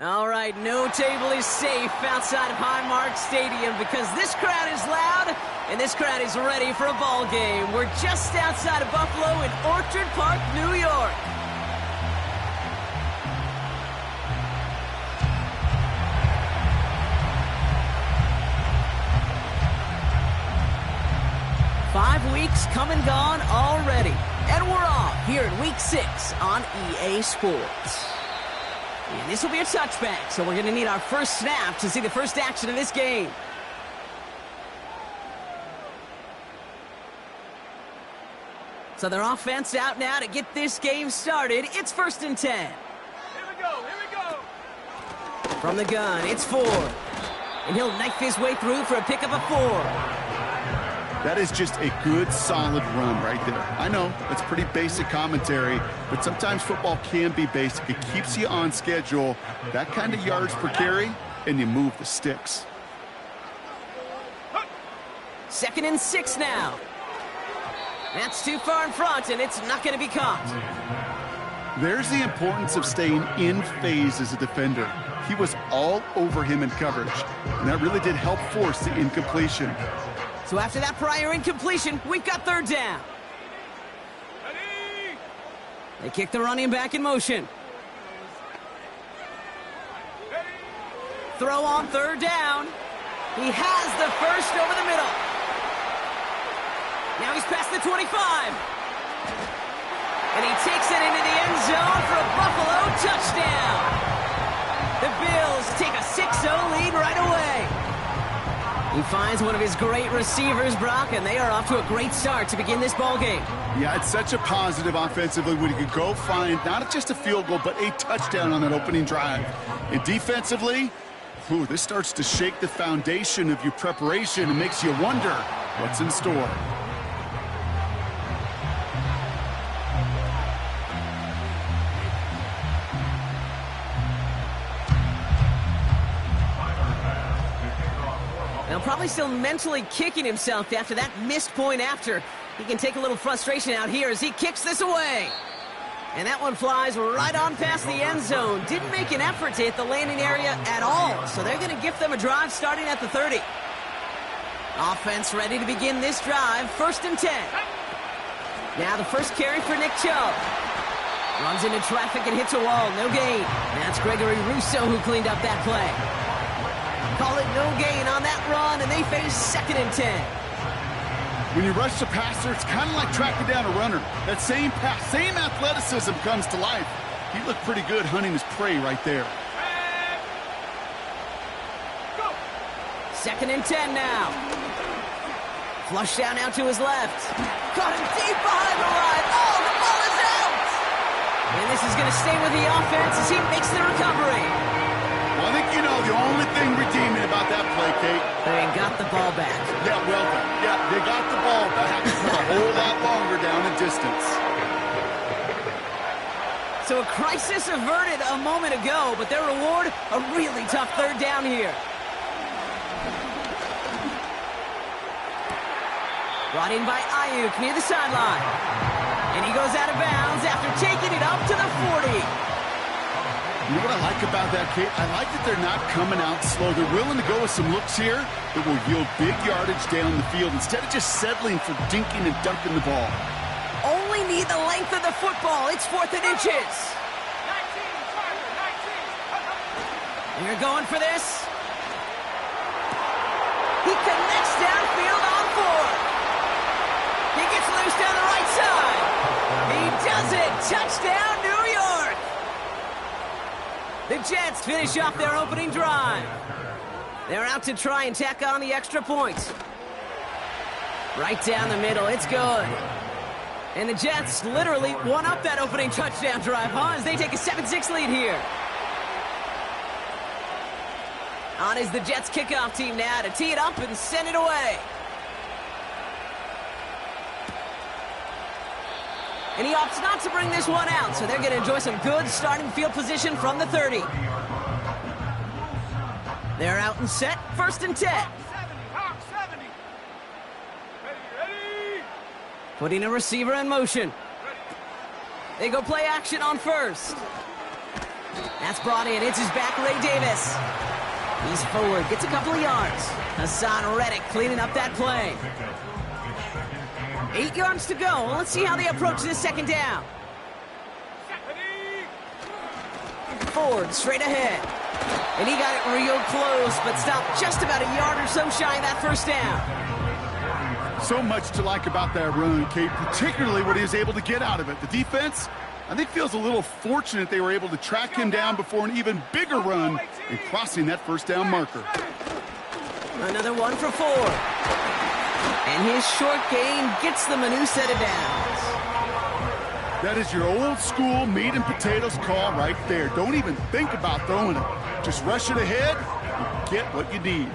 All right, no table is safe outside of Highmark Stadium because this crowd is loud and this crowd is ready for a ball game. We're just outside of Buffalo in Orchard Park, New York. Five weeks come and gone already, and we're off here in Week 6 on EA Sports. And this will be a touchback, so we're going to need our first snap to see the first action of this game. So their offense out now to get this game started. It's 1st and 10. Here we go. From the gun, it's Ford. And he'll knife his way through for a pickup of 4. That is just a good, solid run right there. I know, it's pretty basic commentary, but sometimes football can be basic. It keeps you on schedule, that kind of yards per carry, and you move the sticks. 2nd and 6 now. That's too far in front, and it's not going to be caught. There's the importance of staying in phase as a defender. He was all over him in coverage, and that really did help force the incompletion. So after that prior incompletion, we've got 3rd down. Ready? They kick the running back in motion. Ready? Throw on 3rd down. He has the first over the middle. Now he's past the 25. And he takes it into the end zone for a Buffalo touchdown. The Bills take a 6-0 lead right away. He finds one of his great receivers, Brock, and they are off to a great start to begin this ball game. Yeah, it's such a positive offensively when you could go find not just a field goal, but a touchdown on that opening drive. And defensively, this starts to shake the foundation of your preparation and makes you wonder what's in store. Probably still mentally kicking himself after that missed point after. He can take a little frustration out here as he kicks this away. And that one flies right on past the end zone. Didn't make an effort to hit the landing area at all. So they're going to gift them a drive starting at the 30. Offense ready to begin this drive. 1st and 10. Now the first carry for Nick Chubb. Runs into traffic and hits a wall. No gain. That's Gregory Rousseau who cleaned up that play. Call it no gain on that run, and they face 2nd and 10. When you rush the passer, it's kind of like tracking down a runner. That same pass, same athleticism comes to life. He looked pretty good hunting his prey right there. Go. 2nd and 10 now. Flush down out to his left. Caught him deep behind the line. Oh, the ball is out! And this is going to stay with the offense as he makes the recovery. Well, I think you know the only thing redeeming about that play, Kate. They got the ball back. Yeah, well done. Yeah, they got the ball back for a whole lot longer down in distance. So a crisis averted a moment ago, but their reward, a really tough 3rd down here. Brought in by Ayuk near the sideline. And he goes out of bounds after taking it up to the 40. You know what I like about that, Kate? I like that they're not coming out slow. They're willing to go with some looks here that will yield big yardage down the field instead of just settling for dinking and dunking the ball. Only need the length of the football. It's 4th and inches. 19, You're going for this. He connects downfield on 4. He gets loose down the right side. He does it. Touchdown, New York. The Jets finish off their opening drive. They're out to try and tack on the extra points. Right down the middle, it's good. And the Jets literally won up that opening touchdown drive, as they take a 7-6 lead here. On is the Jets kickoff team now to tee it up and send it away. And he opts not to bring this one out, so they're going to enjoy some good starting field position from the 30. They're out and set, 1st and 10. Hawk 70. Ready. Putting a receiver in motion. Ready. They go play action on 1st. That's brought in. It's his back, Ray Davis. He's forward, gets a couple of yards. Hassan Reddick cleaning up that play. 8 yards to go. Let's see how they approach this second down. Ford straight ahead. And he got it real close, but stopped just about a yard or so shy of that first down. So much to like about that run, Kate, particularly what he was able to get out of it. The defense, I think, feels a little fortunate they were able to track him down before an even bigger run and crossing that first down marker. Another one for Ford. And his short gain gets them a new set of downs. That is your old school meat and potatoes call right there. Don't even think about throwing it. Just rush it ahead and get what you need.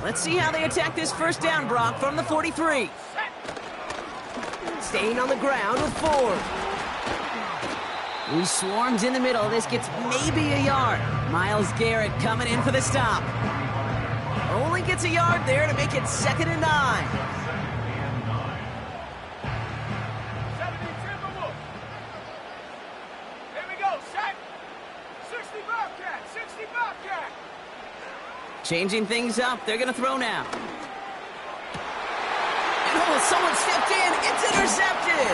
Let's see how they attack this first down, Brock, from the 43. Staying on the ground with Ford. He swarms in the middle. This gets maybe a yard. Myles Garrett coming in for the stop. Only gets a yard there to make it 2nd and 9. Changing things up. They're going to throw now. Oh, someone stepped in. It's intercepted.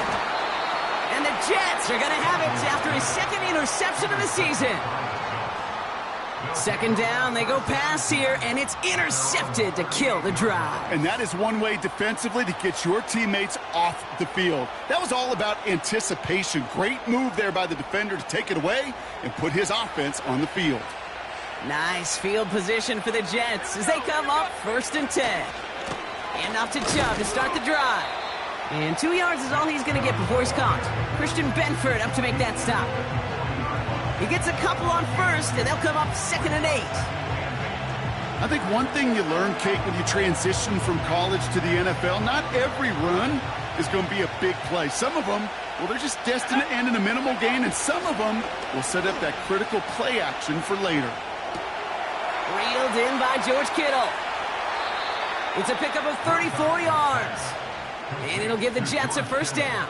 And the Jets are going to have it after his second interception of the season. Second down, they go pass here, and it's intercepted to kill the drive. And that is one way defensively to get your teammates off the field. That was all about anticipation. Great move there by the defender to take it away and put his offense on the field. Nice field position for the Jets as they come up 1st and 10. And off to Chubb to start the drive. And 2 yards is all he's going to get before he's caught. Christian Benford up to make that stop. He gets a couple on first, and they'll come up 2nd and 8. I think one thing you learn, Kate, when you transition from college to the NFL, not every run is going to be a big play. Some of them, well, they're just destined to end in a minimal gain, and some of them will set up that critical play action for later. Reeled in by George Kittle. It's a pickup of 34 yards. And it'll give the Jets a first down.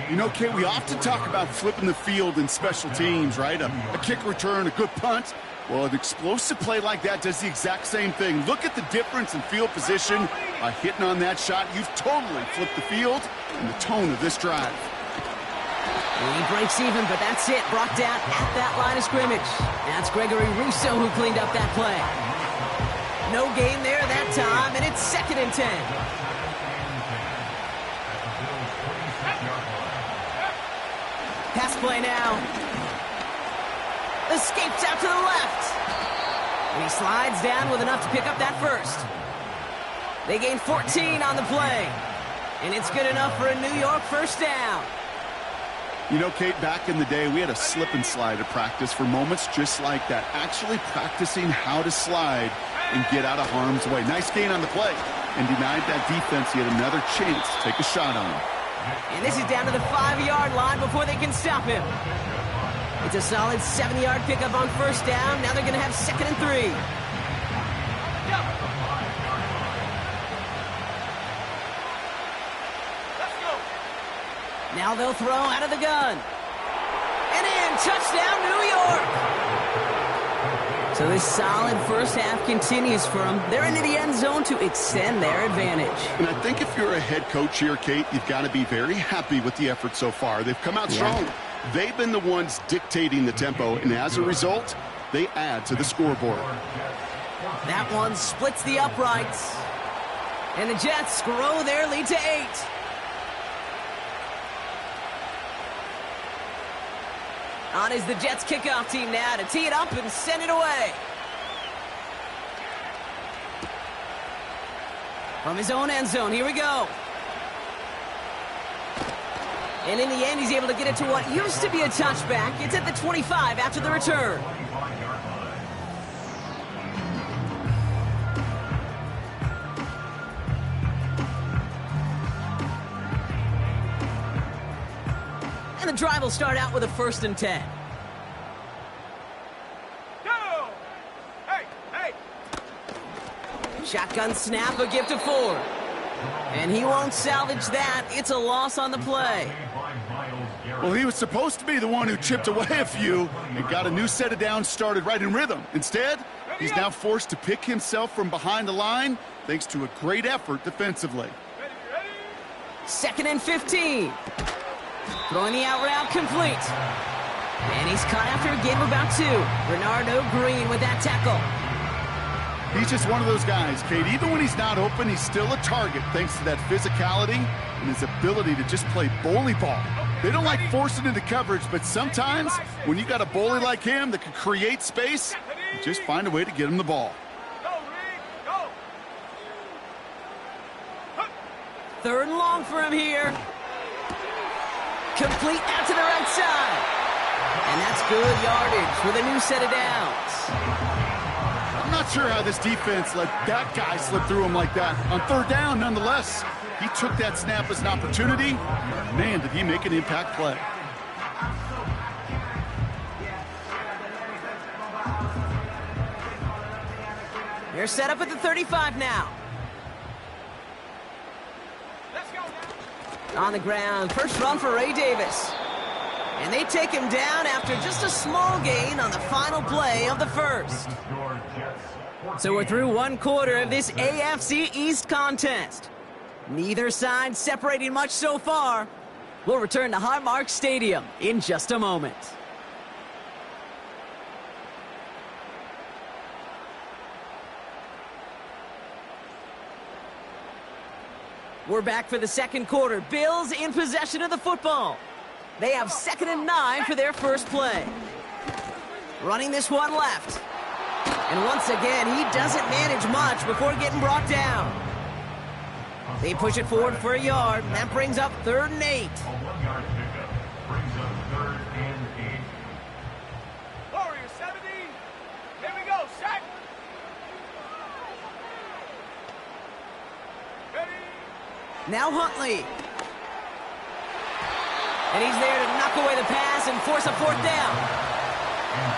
You know, Kate, we often talk about flipping the field in special teams, right? A kick return, a good punt. Well, an explosive play like that does the exact same thing. Look at the difference in field position. By hitting on that shot, you've totally flipped the field and the tone of this drive. He breaks even, but that's it. Brought down at that line of scrimmage. That's Gregory Rousseau who cleaned up that play. No gain there that time, and it's 2nd and 10. Pass play now. Escapes out to the left. And he slides down with enough to pick up that first. They gain 14 on the play. And it's good enough for a New York first down. You know, Kate, back in the day, we had a slip and slide at practice for moments just like that. Actually practicing how to slide and get out of harm's way. Nice gain on the play. And denied that defense yet another chance to take a shot on him. And this is down to the 5-yard line before they can stop him. It's a solid 7-yard pickup on first down. Now they're going to have 2nd and 3. Now they'll throw out of the gun. And in, touchdown, New York. So this solid first half continues for them. They're into the end zone to extend their advantage. And I think if you're a head coach here, Kate, you've got to be very happy with the effort so far. They've come out strong. They've been the ones dictating the tempo, and as a result, they add to the scoreboard. That one splits the uprights. And the Jets grow their lead to 8. On is the Jets kickoff team now to tee it up and send it away. From his own end zone, here we go. And in the end, he's able to get it to what used to be a touchback. It's at the 25 after the return. And the drive will start out with a 1st and 10. Go! Hey, hey! Shotgun snap, a gift to Ford. And he won't salvage that. It's a loss on the play. Well, he was supposed to be the one who chipped away a few and got a new set of downs started right in rhythm. Instead, he's now forced to pick himself from behind the line thanks to a great effort defensively. 2nd and 15. Throwing the out route complete. And he's caught after a gain of about 2. Bernardo Green with that tackle. He's just one of those guys, Kate. Even when he's not open, he's still a target thanks to that physicality and his ability to just play bully ball. They don't like forcing into coverage, but sometimes when you got a bully like him that can create space, you just find a way to get him the ball. Go. 3rd and long for him here. Complete out to the right side. And that's good yardage with a new set of downs. I'm not sure how this defense let that guy slip through him like that. On 3rd down, nonetheless, he took that snap as an opportunity. Man, did he make an impact play. They're set up at the 35 now. Let's go now. On the ground, first run for Ray Davis. And they take him down after just a small gain on the final play of the first. So we're through 1 quarter of this AFC East contest. Neither side separating much so far. We'll return to Highmark Stadium in just a moment. We're back for the 2nd quarter. Bills in possession of the football. They have 2nd and 9 for their first play. Running this one left. And once again, he doesn't manage much before getting brought down. They push it forward for a yard. That brings up 3rd and 8. Warriors 70. Here we go. Set. Ready. Now Huntley. And he's there to knock away the pass and force a 4th down.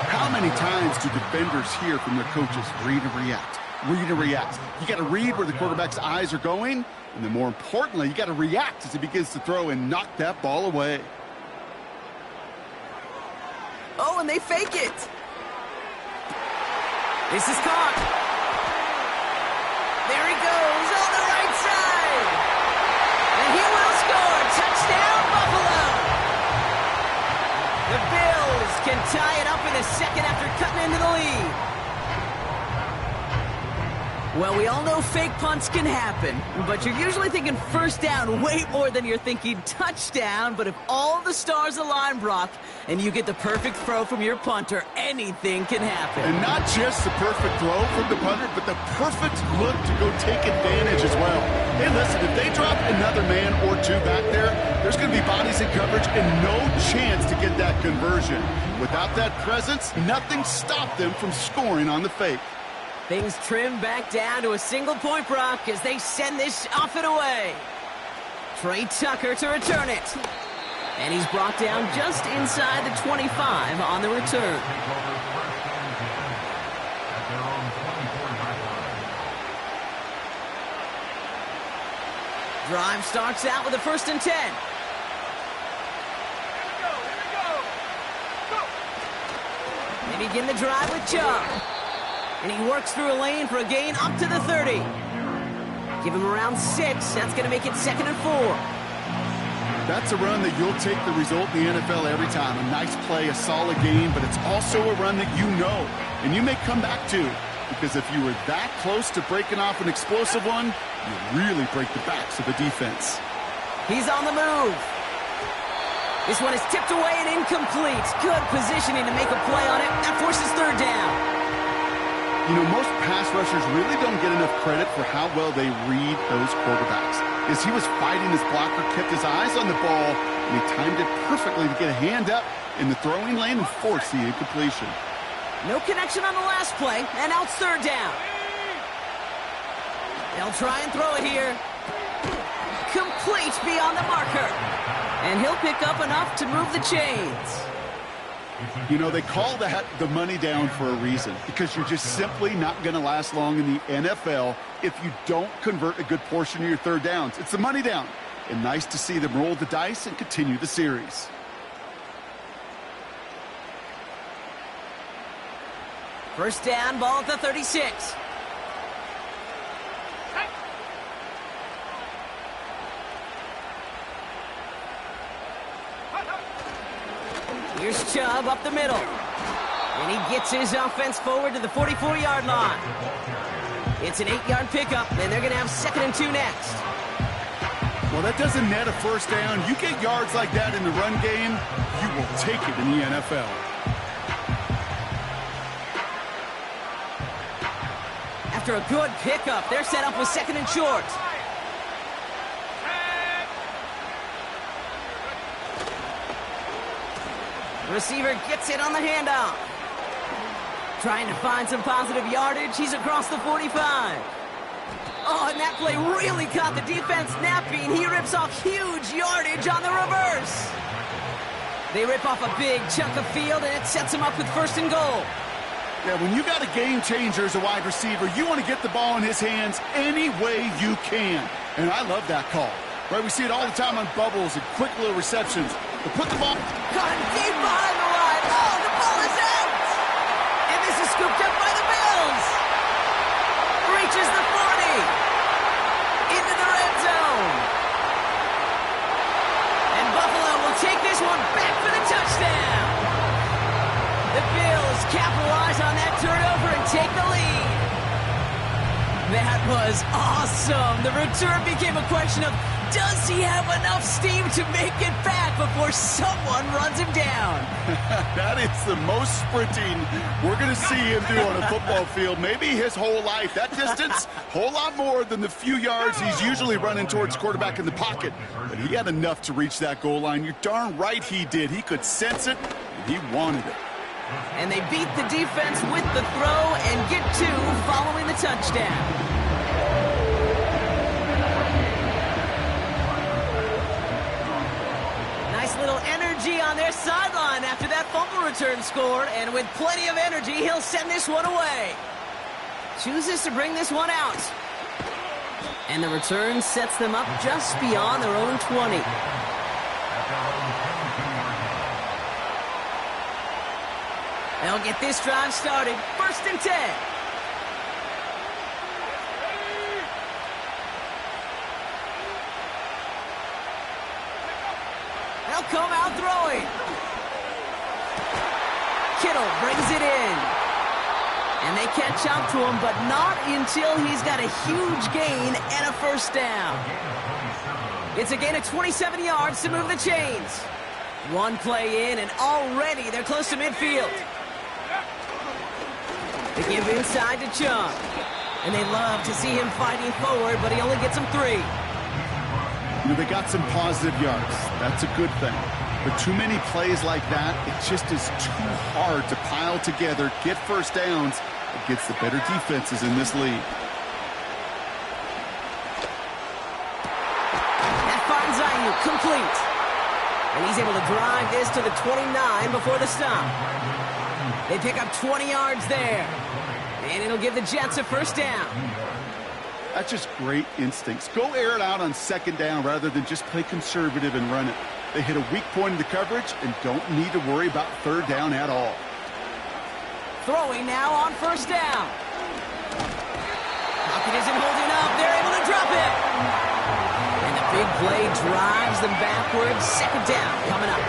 How many times do defenders hear from their coaches, read and react, read and react? You got to read where the quarterback's eyes are going, and then more importantly, you got to react as he begins to throw and knock that ball away. Oh, and they fake it. This is caught. There he goes on the right side. And he will score. Touchdown, Buffalo. The Bills can tie it up in a second after cutting into the lead. Well, we all know fake punts can happen, but you're usually thinking first down way more than you're thinking touchdown. But if all the stars align, Brock, and you get the perfect throw from your punter, anything can happen. And not just the perfect throw from the punter, but the perfect look to go take advantage as well. Hey, listen, if they drop another man or 2 back there, there's going to be bodies in coverage and no chance to get that conversion. Without that presence, nothing stopped them from scoring on the fake. Things trim back down to a single point, Brock, as they send this off and away. Trey Tucker to return it. And he's brought down just inside the 25 on the return. Drive starts out with a 1st and 10. Here we go. Go. They begin the drive with Chubb. And he works through a lane for a gain up to the 30. Give him around 6. That's going to make it 2nd and 4. That's a run that you'll take the result in the NFL every time. A nice play, a solid game, but it's also a run that you know and you may come back to. Because if you were that close to breaking off an explosive one, you really break the backs of the defense. He's on the move. This one is tipped away and incomplete. Good positioning to make a play on it. That forces 3rd down. You know, most pass rushers really don't get enough credit for how well they read those quarterbacks. As he was fighting his blocker, kept his eyes on the ball, and he timed it perfectly to get a hand up in the throwing lane and force the incompletion. No connection on the last play, and now it's 3rd down. They'll try and throw it here. Complete beyond the marker. And he'll pick up enough to move the chains. You know, they call that the money down for a reason, because you're just simply not going to last long in the NFL if you don't convert a good portion of your 3rd downs. It's the money down. And nice to see them roll the dice and continue the series. First down, ball at the 36. Here's Chubb up the middle. And he gets his offense forward to the 44-yard line. It's an 8-yard pickup, and they're going to have 2nd and 2 next. Well, that doesn't net a first down. You get yards like that in the run game, you will take it in the NFL. After a good pickup, they're set up with 2nd and short. Receiver gets it on the handoff. Trying to find some positive yardage. He's across the 45. Oh, and that play really caught the defense napping. He rips off huge yardage on the reverse. They rip off a big chunk of field, and it sets him up with 1st and goal. Yeah, when you got a game changer as a wide receiver, you want to get the ball in his hands any way you can. And I love that call. Right, we see it all the time on bubbles and quick little receptions. But put the ball... Caught deep behind the line. Oh, the ball is out! And this is scooped up by the Bills. Reaches the 40. Into the red zone. And Buffalo will take this one back for the touchdown. The Bills capitalize on that turnover and take the lead. That was awesome. The return became a question of, does he have enough steam to make it back before someone runs him down? That is the most sprinting we're going to see him do on a football field. Maybe his whole life. That distance, whole lot more than the few yards he's usually running towards quarterback in the pocket. But he had enough to reach that goal line. You're darn right he did. He could sense it, and he wanted it. And they beat the defense with the throw and get 2 following the touchdown. Nice little energy on their sideline after that fumble return scored, and with plenty of energy, he'll send this one away. Chooses to bring this one out. And the return sets them up just beyond their own 20. They'll get this drive started. 1st and 10. They'll come out throwing. Kittle brings it in. And they catch up to him, but not until he's got a huge gain and a 1st down. It's a gain of 27 yards to move the chains. One play in, and already they're close to midfield. They give inside to Chubb. And they love to see him fighting forward, but he only gets them 3. You know, they got some positive yards. That's a good thing. But too many plays like that, it just is too hard to pile together, get 1st downs against the better defenses in this league. That finds Ayuk complete. And he's able to drive this to the 29 before the stop. They pick up 20 yards there. And it'll give the Jets a 1st down. That's just great instincts. Go air it out on 2nd down rather than just play conservative and run it. They hit a weak point in the coverage and don't need to worry about 3rd down at all. Throwing now on 1st down. Pocket isn't holding up. They're able to drop it. And the big play drives them backwards. 2nd down coming up.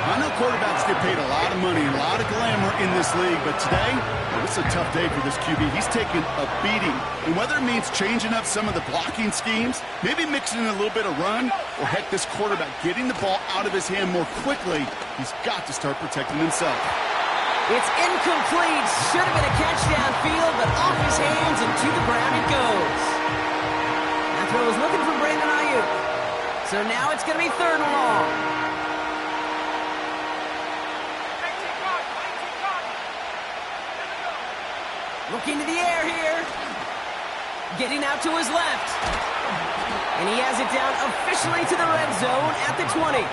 I know quarterbacks get paid a lot of money and a lot of glamour in this league, but today, it's a tough day for this QB. He's taking a beating. And whether it means changing up some of the blocking schemes, maybe mixing in a little bit of run, or heck, this quarterback getting the ball out of his hand more quickly, he's got to start protecting himself. It's incomplete. Should have been a catch downfield, but off his hands and to the ground it goes. That throw was looking for Brandon Ayuk. So now it's going to be 3rd and long. Looking to the air here. Getting out to his left. And he has it down officially to the red zone at the 20.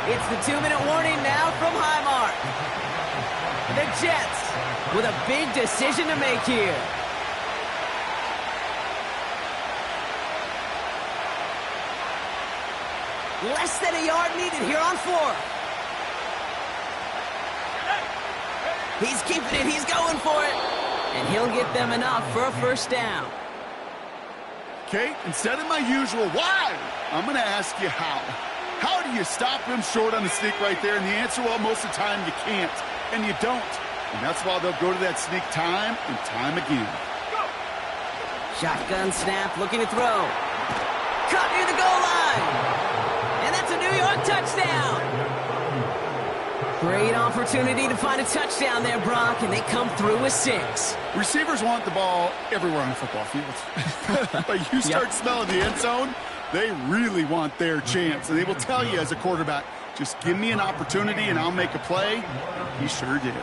It's the 2-minute warning now from Highmark. The Jets with a big decision to make here. Less than a yard needed here on 4th. He's keeping it. He's going for it. And he'll get them enough for a first down. Okay, instead of my usual why, I'm going to ask you how. How do you stop him short on the sneak right there? And the answer, well, most of the time you can't, and you don't. And that's why they'll go to that sneak time and time again. Shotgun snap, looking to throw. Caught near the goal line. And that's a New York touchdown. Great opportunity to find a touchdown there, Brock, and they come through with 6. Receivers want the ball everywhere on the football field. But you start smelling the end zone, they really want their chance. And they will tell you as a quarterback, just give me an opportunity and I'll make a play. He sure did.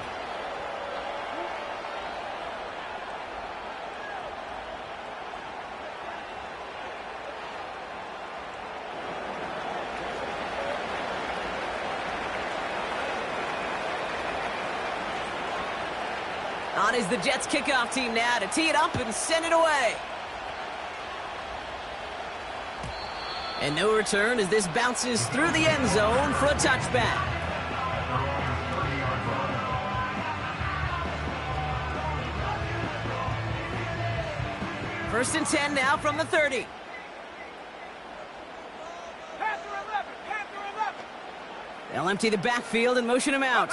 On is the Jets kickoff team now to tee it up and send it away. And no return as this bounces through the end zone for a touchback. First and 10 now from the 30. Panther 11, Panther 11. They'll empty the backfield and motion him out.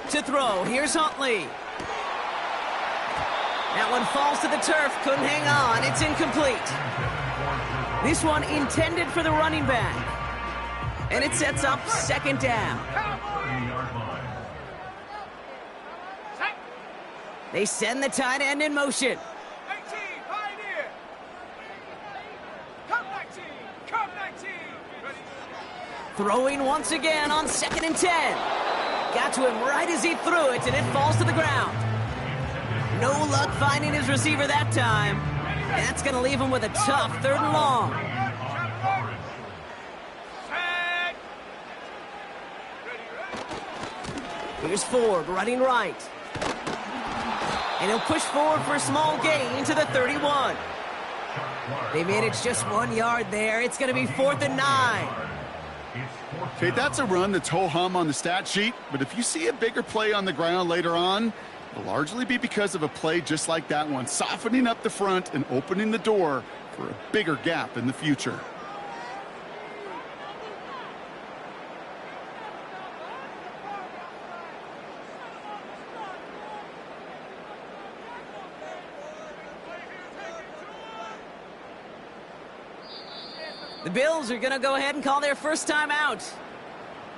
To throw, here's Huntley. That one falls to the turf, couldn't hang on, it's incomplete. This one intended for the running back. And it sets up second down. They send the tight end in motion. 19, Pioneer. Come 19, come 19. Ready? Throwing once again on second and 10. Got to him right as he threw it, and it falls to the ground. No luck finding his receiver that time. And that's going to leave him with a tough 3rd and long. Set. Ready. Here's Ford running right. And he'll push forward for a small gain to the 31. They managed just 1 yard there. It's going to be 4th and 9. Okay, that's a run that's ho-hum on the stat sheet, but if you see a bigger play on the ground later on, it'll largely be because of a play just like that one, softening up the front and opening the door for a bigger gap in the future. The Bills are going to go ahead and call their first time out.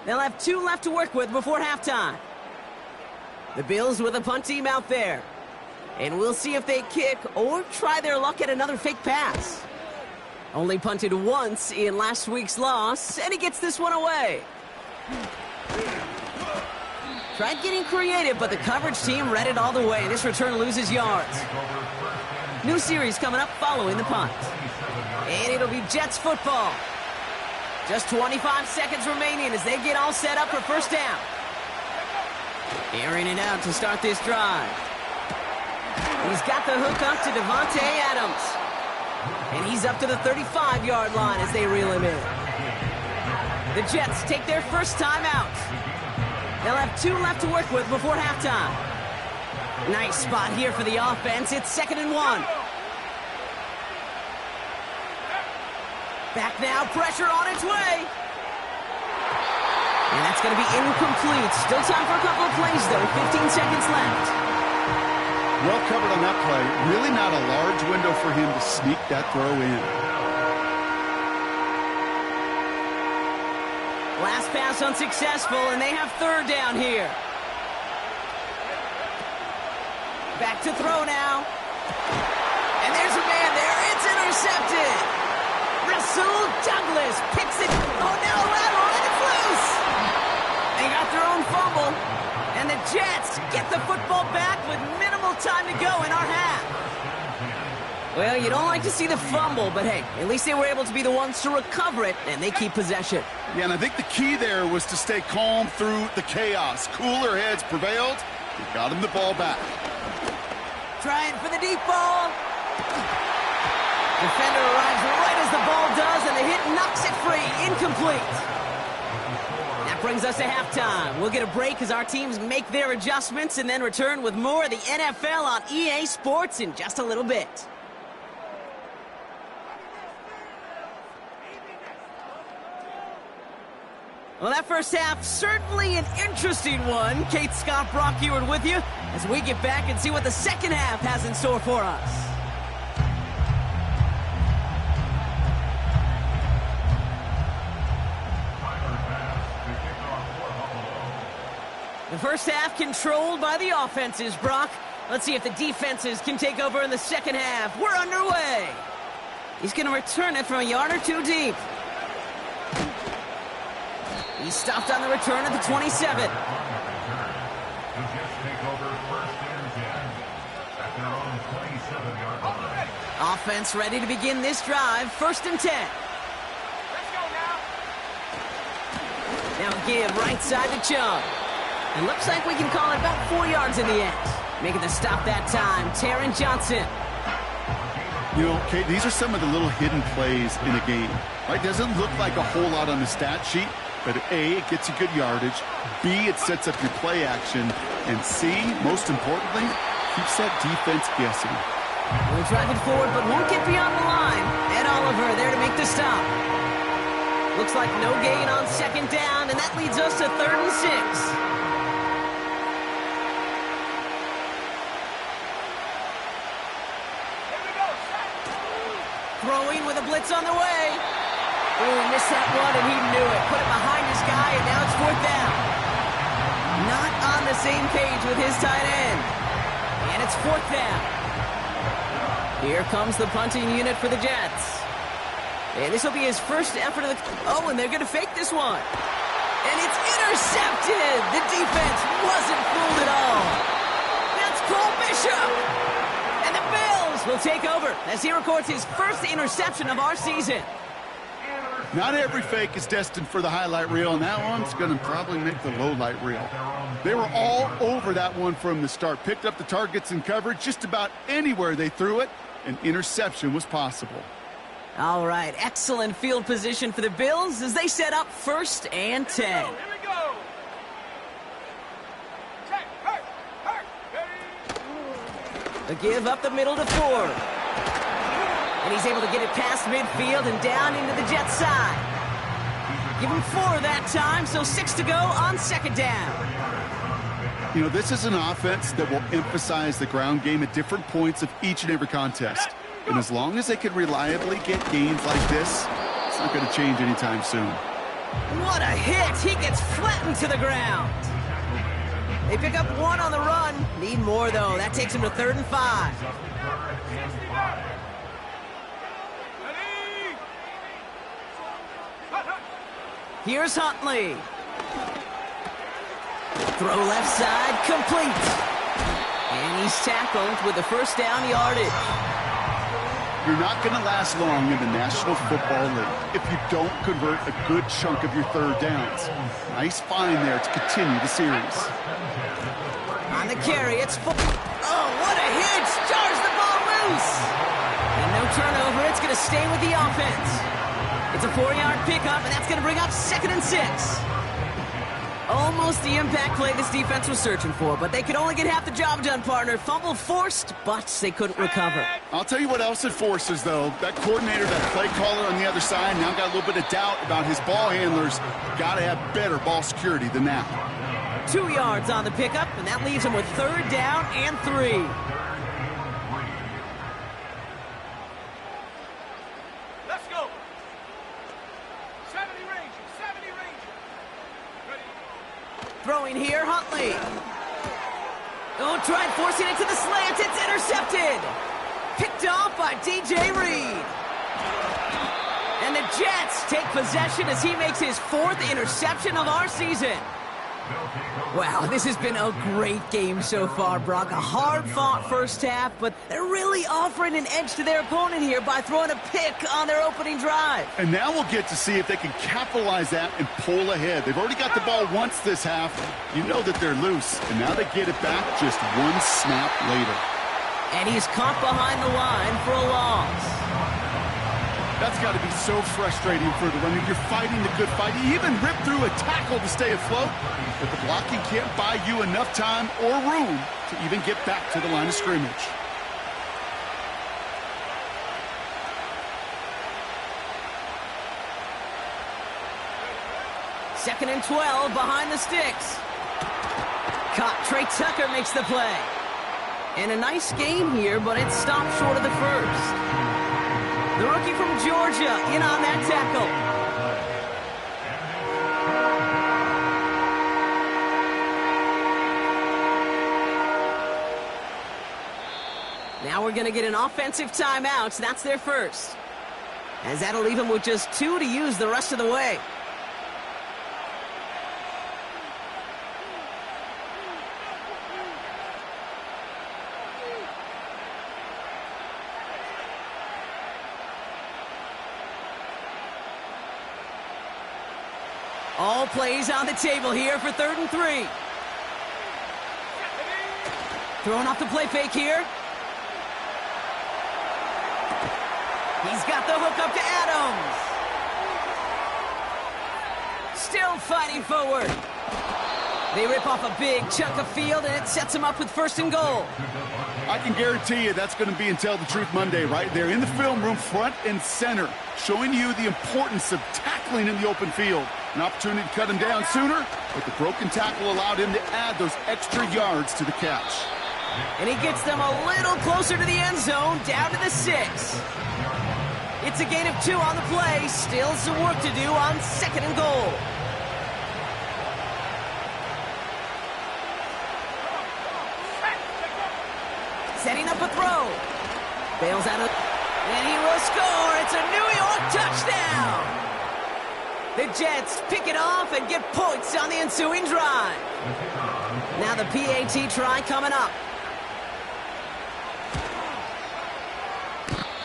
They'll have 2 left to work with before halftime. The Bills with a punt team out there. And we'll see if they kick or try their luck at another fake pass. Only punted once in last week's loss, and he gets this one away. Tried getting creative, but the coverage team read it all the way. This return loses yards. New series coming up following the punt. And it'll be Jets football. Just 25 seconds remaining as they get all set up for first down. Airing it out to start this drive. He's got the hook up to Devontae Adams. And he's up to the 35-yard line as they reel him in. The Jets take their first time out. They'll have 2 left to work with before halftime. Nice spot here for the offense. It's 2nd and 1. Back now, pressure on its way. And that's going to be incomplete. Still time for a couple of plays, though. 15 seconds left. Well covered on that play. Really not a large window for him to sneak that throw in. Last pass unsuccessful, and they have 3rd down here. Back to throw now. And there's a man there. It's intercepted. Rasul Douglas picks it. Oh, no, and it's loose. They got their own fumble, and the Jets get the football back with minimal time to go in our half. Well, you don't like to see the fumble, but hey, at least they were able to be the ones to recover it, and they keep possession. Yeah, and I think the key there was to stay calm through the chaos. Cooler heads prevailed. They got him the ball back. Trying for the deep ball. Defender arrives right as the ball does, and the hit knocks it free. Incomplete. That brings us to halftime. We'll get a break as our teams make their adjustments and then return with more of the NFL on EA Sports in just a little bit. Well, that first half, certainly an interesting one. Kate Scott, Brock Eward with you as we get back and see what the second half has in store for us. The first half controlled by the offenses, Brock. Let's see if the defenses can take over in the second half. We're underway. He's going to return it from a yard or two deep. He stopped on the return at the 27. Offense ready to begin this drive. 1st and 10. Let's go now. Now give right side to Chung. It looks like we can call it about 4 yards in the end. Making the stop that time, Taron Johnson. You know, Kate, these are some of the little hidden plays in a game. Right? Doesn't look like a whole lot on the stat sheet, but A, it gets you good yardage. B, it sets up your play action. And C, most importantly, keeps that defense guessing. We'll drive it forward, but won't get beyond the line. Ed Oliver there to make the stop. Looks like no gain on 2nd down, and that leads us to 3rd and 6. Throwing with a blitz on the way. Oh, missed that one, and he knew it. Put it behind his guy, and now it's 4th down. Not on the same page with his tight end. And it's 4th down. Here comes the punting unit for the Jets. And this will be his first effort of the... Oh, and they're going to fake this one. And it's intercepted. The defense wasn't fooled at all. That's Cole Bishop. And the Bills will take over as he records his first interception of our season. Not every fake is destined for the highlight reel, and that one's going to probably make the low light reel. They were all over that one from the start. Picked up the targets and coverage just about anywhere they threw it. An interception was possible. All right, excellent field position for the Bills as they set up 1st and 10. Here we go. Check, hurt. A give up the middle to Ford. And he's able to get it past midfield and down into the Jets side. Give him 4 that time, so 6 to go on 2nd down. You know, this is an offense that will emphasize the ground game at different points of each and every contest. And as long as they can reliably get gains like this, it's not going to change anytime soon. What a hit! He gets flattened to the ground. They pick up 1 on the run. Need more, though. That takes him to 3rd and 5. Here's Huntley. Throw left side, complete. And he's tackled with the 1st down yardage. You're not going to last long in the National Football League if you don't convert a good chunk of your 3rd downs. Nice find there to continue the series. On the carry, it's full. Oh, what a hit! Jars the ball loose. And no turnover. It's going to stay with the offense. It's a 4-yard pickup, and that's going to bring up 2nd and 6. Almost the impact play this defense was searching for, but they could only get half the job done, partner. Fumble forced, but they couldn't recover. I'll tell you what else it forces, though. That coordinator, that play caller on the other side, now got a little bit of doubt about his ball handlers. Got to have better ball security than that. 2 yards on the pickup, and that leaves him with 3rd down and 3. Let's go. 70 Rangers, 70 Rangers. Ready. Throwing here, Huntley. Oh, tried forcing it to the slant. It's intercepted. Picked off by DJ Reed. And the Jets take possession as he makes his 4th interception of our season. Wow, this has been a great game so far, Brock. A hard-fought first half, but they're really offering an edge to their opponent here by throwing a pick on their opening drive. And now we'll get to see if they can capitalize that and pull ahead. They've already got the ball once this half. You know that they're loose, and now they get it back just 1 snap later. And he's caught behind the line for a loss. That's got to be so frustrating for the runner. You're fighting the good fight. You even rip through a tackle to stay afloat, but the blocking can't buy you enough time or room to even get back to the line of scrimmage. Second and 12 behind the sticks. Caught. Trey Tucker makes the play. And a nice game here, but it stopped short of the first. The rookie from Georgia in on that tackle. Now we're going to get an offensive timeout. That's their first. As that'll leave them with just 2 to use the rest of the way. All plays on the table here for 3rd and 3. Throwing off the play fake here. He's got the hook up to Adams. Still fighting forward. They rip off a big chunk of field, and it sets them up with 1st and goal. I can guarantee you that's going to be in Tell the Truth Monday right there in the film room, front and center, showing you the importance of tackling in the open field. An opportunity to cut him down sooner, but the broken tackle allowed him to add those extra yards to the catch. And he gets them a little closer to the end zone, down to the 6. It's a gain of 2 on the play. Still some work to do on 2nd and goal. Setting up a throw. Bails out of... And he will score. It's a New York touchdown. The Jets pick it off and get points on the ensuing drive. Now the PAT try coming up.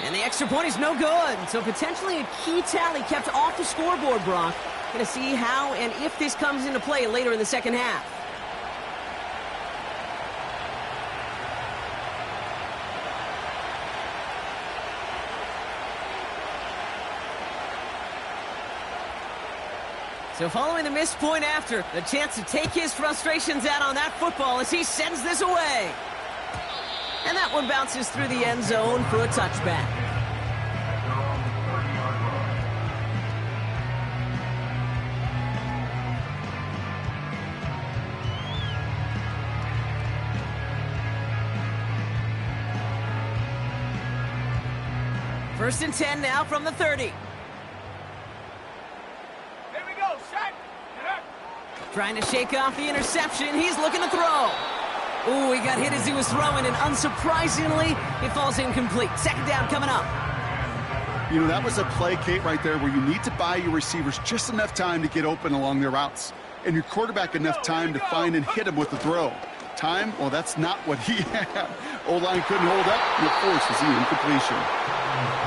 And the extra point is no good. So potentially a key tally kept off the scoreboard, Brock. Going to see how and if this comes into play later in the second half. So following the missed point after, the chance to take his frustrations out on that football as he sends this away. And that one bounces through the end zone for a touchback. First and 10 now from the 30. Trying to shake off the interception. He's looking to throw. Ooh, he got hit as he was throwing, and unsurprisingly, it falls incomplete. Second down coming up. You know, that was a play, Kate, right there where you need to buy your receivers just enough time to get open along their routes, and your quarterback enough time to find and hit him with the throw. Time, well, that's not what he had. O-line couldn't hold up, and it forces the incompletion.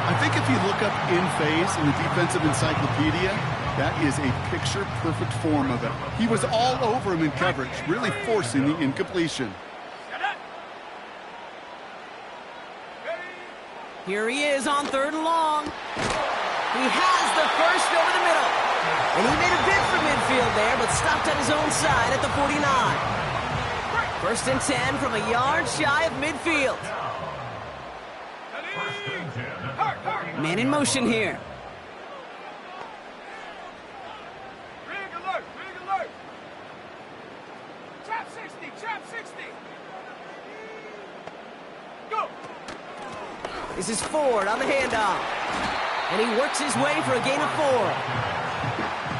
I think if you look up in phase in the defensive encyclopedia, that is a picture-perfect form of it. He was all over him in coverage, really forcing the incompletion. Here he is on 3rd and long. He has the first over the middle. And he made a bid for midfield there, but stopped on his own side at the 49. 1st and 10 from a yard shy of midfield. Man in motion here. This is Ford on the handoff. And he works his way for a gain of 4.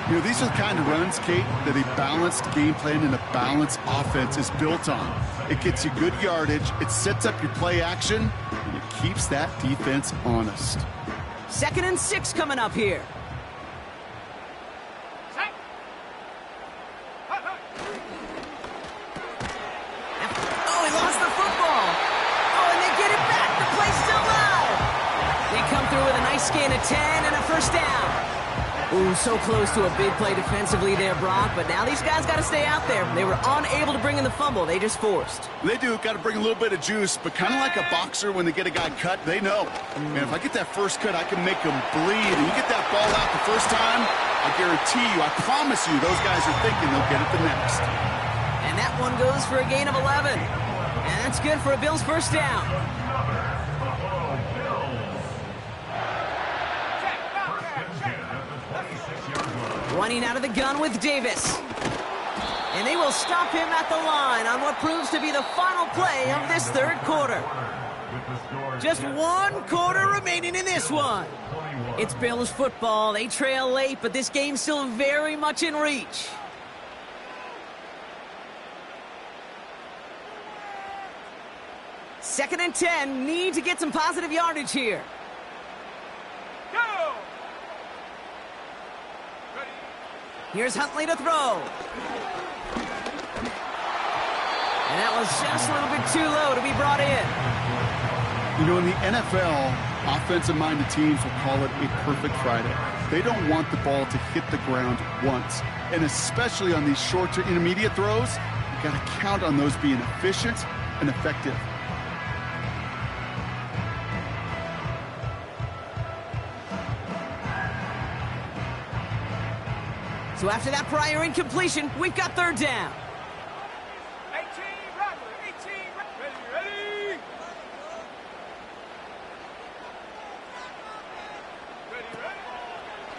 You know, these are the kind of runs, Kate, that a balanced game plan and a balanced offense is built on. It gets you good yardage, it sets up your play action, and it keeps that defense honest. 2nd and 6 coming up here. Oh, he lost the football. Oh, and they get it back. The play's still live. They come through with a nice gain of 10 and a first down. Ooh, so close to a big play defensively there, Brock, but now these guys got to stay out there. They were unable to bring in the fumble. They just forced. They do. Got to bring a little bit of juice, but kind of like a boxer when they get a guy cut, they know. Man, if I get that first cut, I can make them bleed. And you get that ball out the first time, I guarantee you, I promise you, those guys are thinking they'll get it the next. And that one goes for a gain of 11. And that's good for a Bills first down. Running out of the gun with Davis. And they will stop him at the line on what proves to be the final play of this third quarter. Just one quarter remaining in this one. It's Bills football. They trail late, but this game's still very much in reach. Second and 10. Need to get some positive yardage here. Go! Here's Huntley to throw. And that was just a little bit too low to be brought in. You know, in the NFL, offensive-minded teams will call it a perfect Friday. They don't want the ball to hit the ground once. And especially on these short to intermediate throws, you've got to count on those being efficient and effective. So after that prior incompletion, we've got third down. 18, Roger. 18, ready.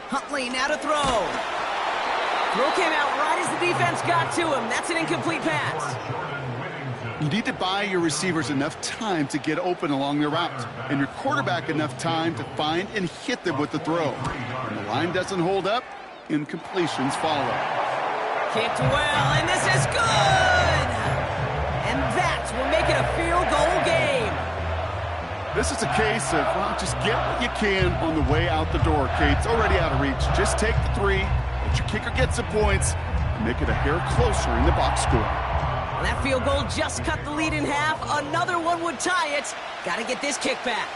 Huntley now to throw. Throw came out right as the defense got to him. That's an incomplete pass. You need to buy your receivers enough time to get open along their route, and your quarterback enough time to find and hit them with the throw. When the line doesn't hold up, incompletions follow. Kicked well, and this is good! And that will make it a field goal game. This is a case of, well, just get what you can on the way out the door, Kate. It's already out of reach. Just take the three, let your kicker get some points, and make it a hair closer in the box score. And that field goal just cut the lead in half. Another one would tie it. Got to get this kick back.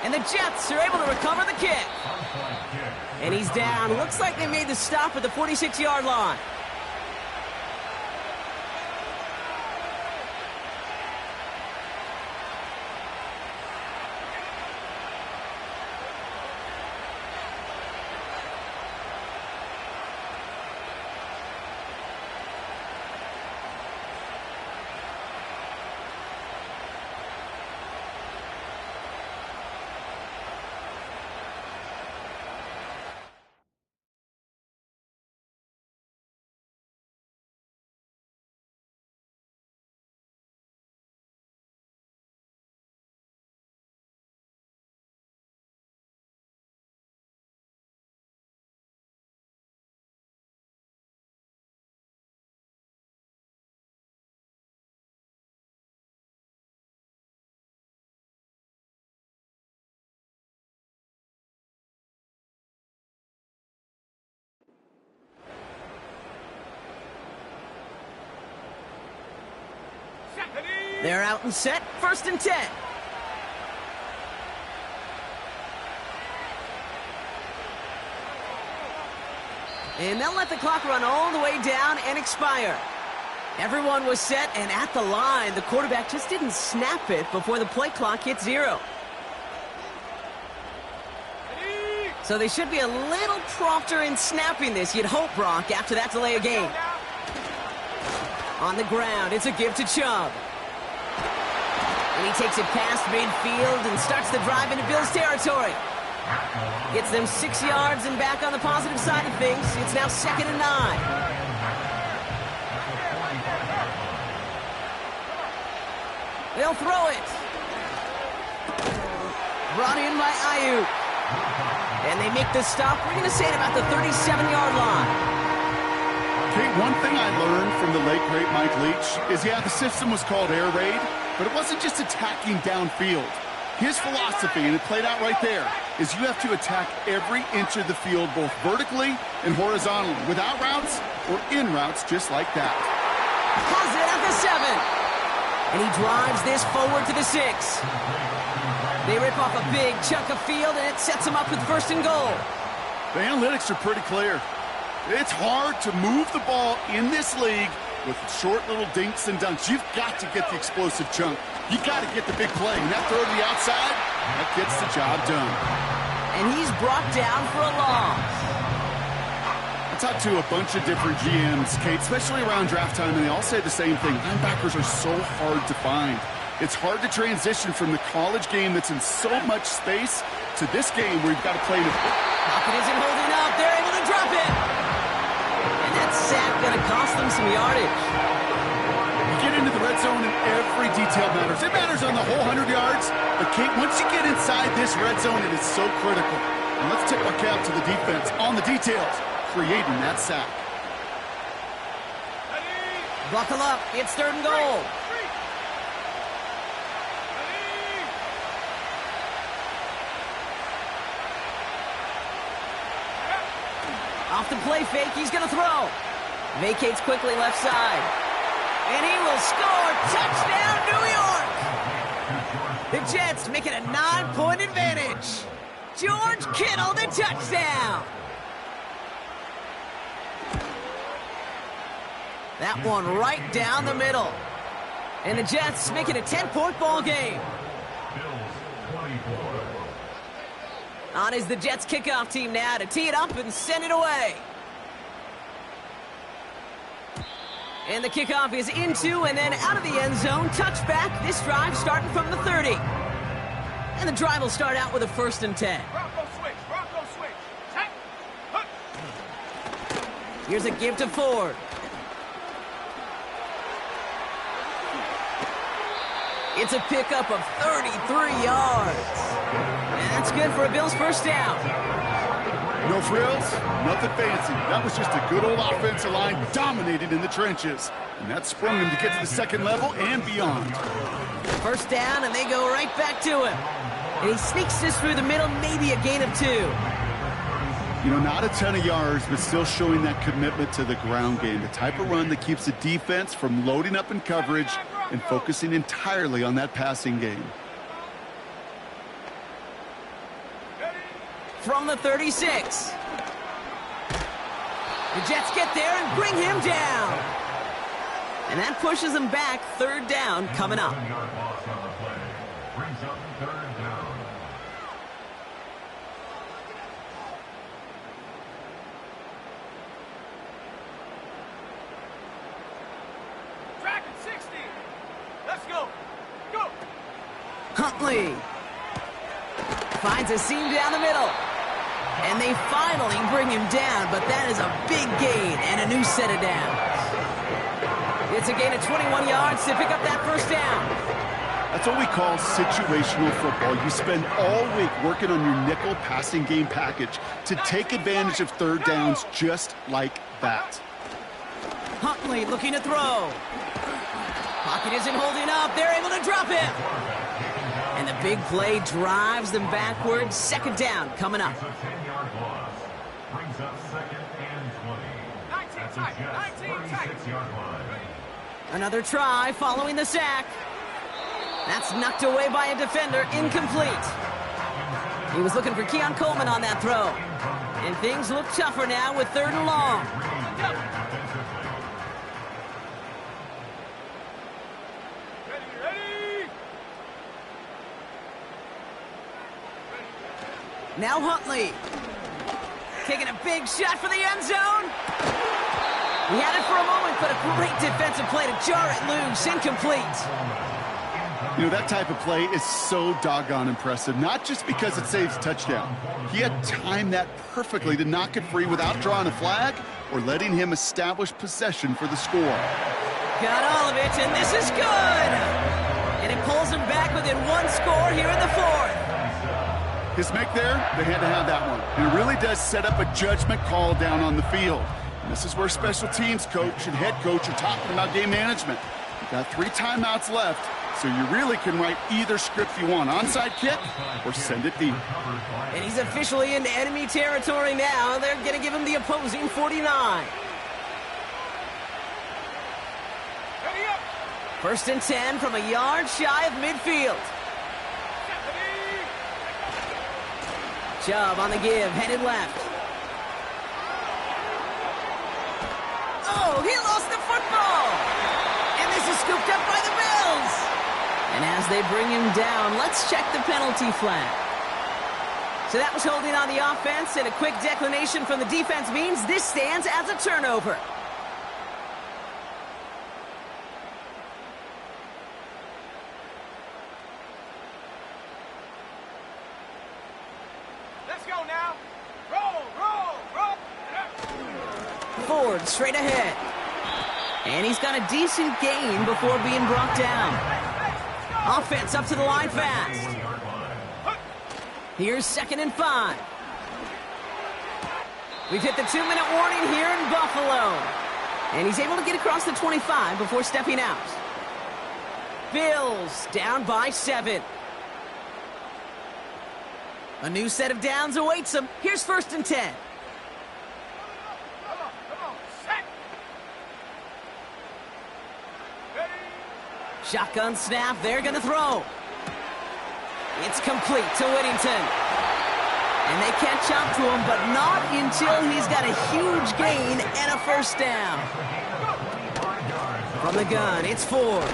And the Jets are able to recover the kick. And he's down. Looks like they made the stop at the 46-yard line. They're out and set. First and 10. And they'll let the clock run all the way down and expire. Everyone was set and at the line. The quarterback just didn't snap it before the play clock hit 0. So they should be a little prompter in snapping this, you'd hope, Brock, after that delay of game. On the ground, it's a give to Chubb. And he takes it past midfield and starts the drive into Bills territory. Gets them 6 yards and back on the positive side of things. It's now 2nd and 9. They'll throw it. Brought in by Ayuk. And they make the stop. We're going to say it about the 37-yard line. Kate, one thing I learned from the late, great Mike Leach is, yeah, the system was called air raid, but it wasn't just attacking downfield. His philosophy, and it played out right there, is you have to attack every inch of the field, both vertically and horizontally, without routes or in routes just like that. Has it at the 7. And he drives this forward to the 6. They rip off a big chunk of field, and it sets them up with 1st and goal. The analytics are pretty clear. It's hard to move the ball in this league with short little dinks and dunks. You've got to get the explosive chunk. You got to get the big play. And that throw to the outside, that gets the job done. And he's brought down for a loss. I talked to a bunch of different GMs, Kate, especially around draft time, and they all say the same thing. Linebackers are so hard to find. It's hard to transition from the college game that's in so much space to this game where you've got to play the... Pocket isn't holding up. They're able to drop it. And that sack going to cost them some yardage. You get into the red zone and every detail matters. It matters on the whole 100 yards. But, Kate, once you get inside this red zone, it is so critical. And let's tip our cap to the defense on the details, creating that sack. Buckle up. It's 3rd and goal. Off the play fake, he's going to throw. Vacates quickly left side. And he will score. Touchdown, New York! The Jets make it a 9-point advantage. George Kittle, the touchdown. That one right down the middle. And the Jets make it a 10-point ball game. On is the Jets kickoff team now to tee it up and send it away. And the kickoff is into and then out of the end zone. Touchback. This drive starting from the 30. And the drive will start out with a 1st and 10. Bronco switch. Bronco switch. Check. Hook. Here's a give to Ford. It's a pickup of 33 yards. And that's good for a Bills 1st down. No frills, nothing fancy. That was just a good old offensive line dominated in the trenches. And that sprung him to get to the 2nd level and beyond. 1st down, and they go right back to him. And he sneaks this through the middle, maybe a gain of 2. You know, not a ton of yards, but still showing that commitment to the ground game. The type of run that keeps the defense from loading up in coverage and focusing entirely on that passing game. From the 36. The Jets get there and bring him down. And that pushes them back. 3rd down coming up. Track at 60. Let's go. Go. Huntley finds a seam down the middle. And they finally bring him down, but that is a big gain and a new set of downs. It's a gain of 21 yards to pick up that 1st down. That's what we call situational football. You spend all week working on your nickel passing game package to take advantage of 3rd downs just like that. Huntley looking to throw. Pocket isn't holding up. They're able to drop him. And the big play drives them backwards. 2nd down coming up. Brings up 2nd and 20. 19 tight. Another try following the sack. That's knocked away by a defender. Incomplete. He was looking for Keon Coleman on that throw. And things look tougher now with 3rd and long. Ready. Now Huntley. Taking a big shot for the end zone. He had it for a moment, but a great defensive play to jar it loose. Incomplete. You know, that type of play is so doggone impressive, not just because it saves a touchdown. He had timed that perfectly to knock it free without drawing a flag or letting him establish possession for the score. Got all of it, and this is good. And it pulls him back within 1 score here in the 4th. His make there, they had to have that one. And it really does set up a judgment call down on the field. And this is where special teams coach and head coach are talking about game management. You've got 3 timeouts left, so you really can write either script you want. Onside kick or send it deep. And he's officially into enemy territory now. They're going to give him the opposing 49. 1st and 10 from a yard shy of midfield. Chubb on the give, headed left. Oh, he lost the football! And this is scooped up by the Bills! And as they bring him down, let's check the penalty flag. So that was holding on the offense, and a quick declination from the defense means this stands as a turnover. Let's go now. Roll, roll, roll. Ford straight ahead. And he's got a decent gain before being brought down. Offense up to the line fast. Here's 2nd and 5. We've hit the 2-minute warning here in Buffalo. And he's able to get across the 25 before stepping out. Bills down by 7. A new set of downs awaits him. Here's 1st and 10. Come on, set. Ready. Shotgun snap, they're going to throw. It's complete to Whittington. And they catch up to him, but not until he's got a huge gain and a 1st down. From the gun, it's Ford.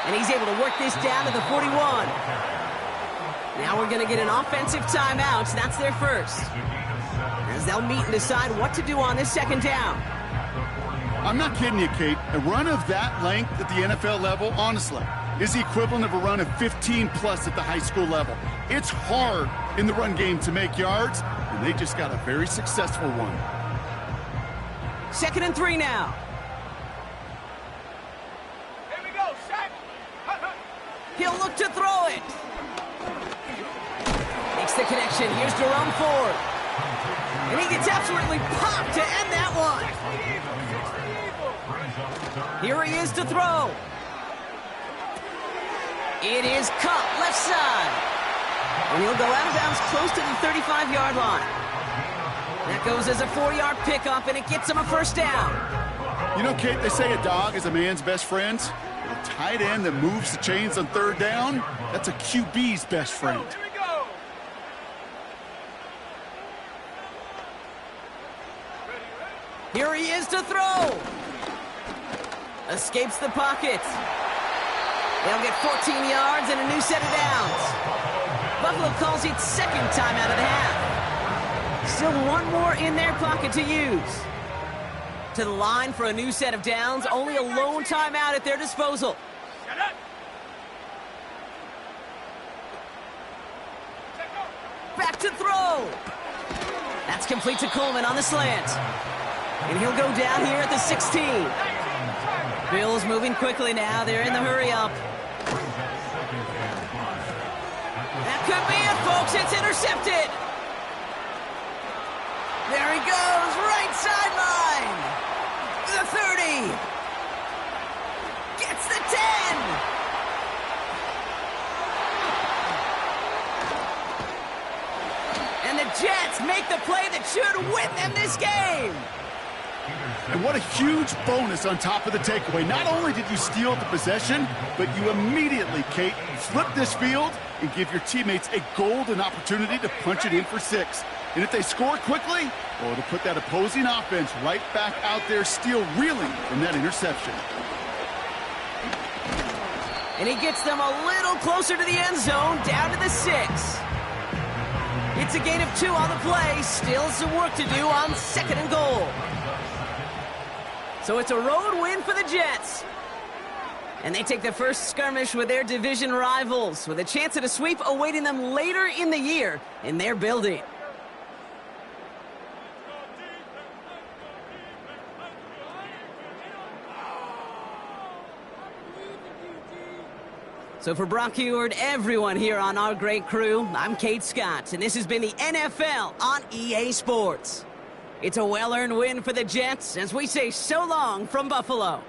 And he's able to work this down to the 41. Now we're going to get an offensive timeout. That's their first. As they'll meet and decide what to do on this 2nd down. I'm not kidding you, Kate. A run of that length at the NFL level, honestly, is the equivalent of a run of 15-plus at the high school level. It's hard in the run game to make yards, and they just got a very successful one. 2nd and 3 now. Here we go, set. He'll look to throw it. Makes the connection. Here's Jerome Ford. And he gets absolutely popped to end that one. Here he is to throw. It is caught left side. And he'll go out of bounds close to the 35-yard line. That goes as a 4-yard pickup, and it gets him a 1st down. You know, Kate, they say a dog is a man's best friend. A tight end that moves the chains on 3rd down, that's a QB's best friend. Here we go. Here he is to throw. Escapes the pocket. They'll get 14 yards and a new set of downs. Buffalo calls it 2nd time out of the half. Still one more in their pocket to use. To the line for a new set of downs. Only a lone timeout at their disposal. Set up. Back to throw. That's complete to Coleman on the slant. And he'll go down here at the 16. Bills moving quickly now. They're in the hurry-up. That could be it, folks. It's intercepted. There he goes, right sideline. The 30. Gets the 10. And the Jets make the play that should win them this game. And what a huge bonus on top of the takeaway. Not only did you steal the possession, but you immediately, Kate, flip this field and give your teammates a golden opportunity to punch it in for 6. And if they score quickly, well, it'll put that opposing offense right back out there, still reeling from that interception. And he gets them a little closer to the end zone, down to the 6. It's a gain of 2 on the play. Still some work to do on 2nd and goal. So it's a road win for the Jets. And they take the first skirmish with their division rivals, with a chance at a sweep awaiting them later in the year in their building. So for Brock Huard, everyone here on our great crew, I'm Kate Scott, and this has been the NFL on EA Sports. It's a well-earned win for the Jets as we say so long from Buffalo.